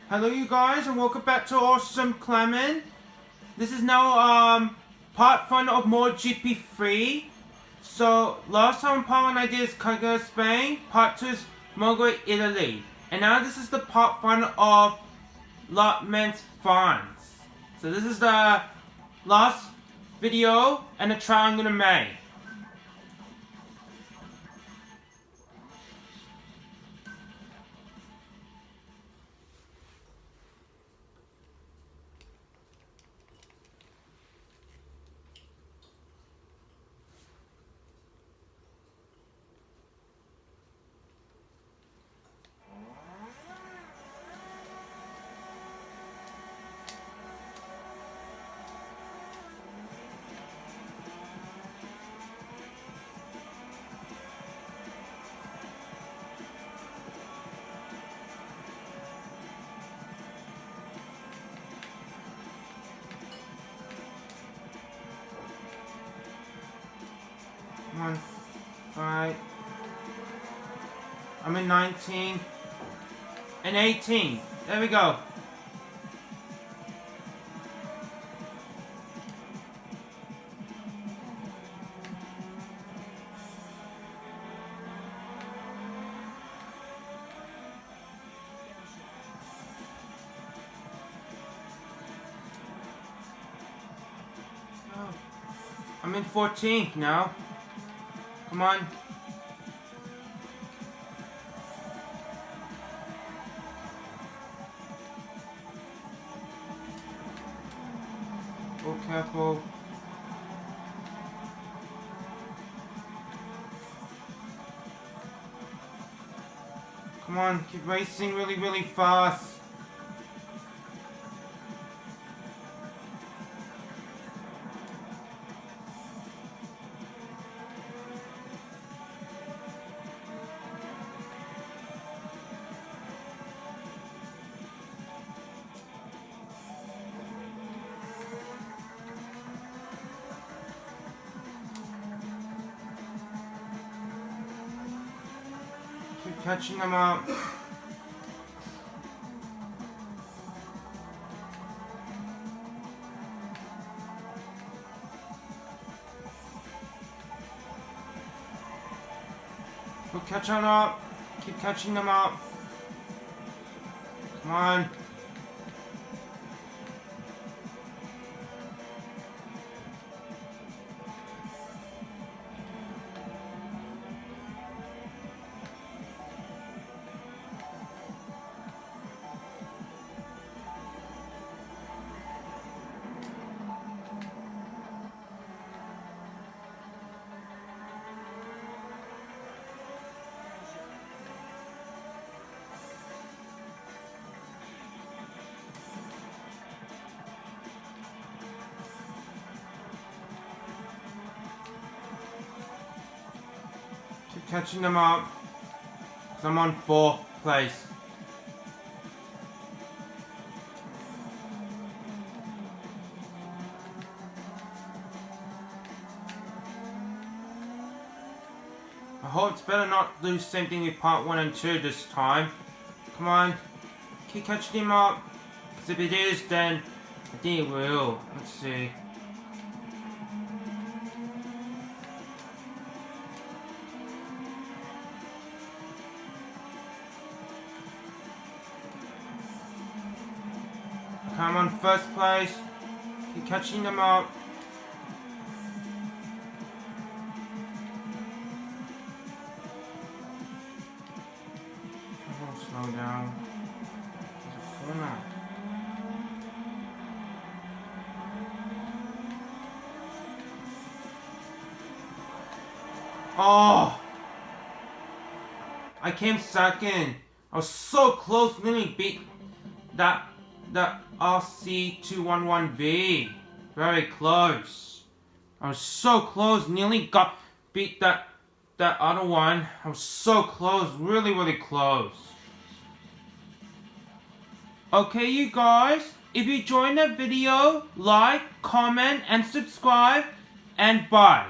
Hello you guys and welcome back to Awesome Clement. This is now part 1 of MotoGP 3. So last time part 1 I did is Cagliari, Spain, part 2 is Mogo, Italy. And now this is the part 1 of Le Mans, France. So this is the last video and the trial I'm gonna make. Come on. Alright. I'm in 19. And 18. There we go. I'm in 14th now. Come on. Oh, careful. Come on, keep racing really fast. Keep catching them up. Keep catching up. Keep catching them up. Come on. Keep catching them up. 'Cause I'm on 4th place. I hope it's better not do the same thing with part 1 and 2 this time. Come on. Keep catching him up. Because if it is, then I think it will. Let's see. I'm on 1st place. Keep catching them up. Oh, slow down. There's a corner. Oh! I came second. I was so close, nearly beat that RC211V. Very close. I was so close, nearly beat that other one. I was so close, really close. Okay, you guys, if you enjoyed that video, like, comment, and subscribe, and bye.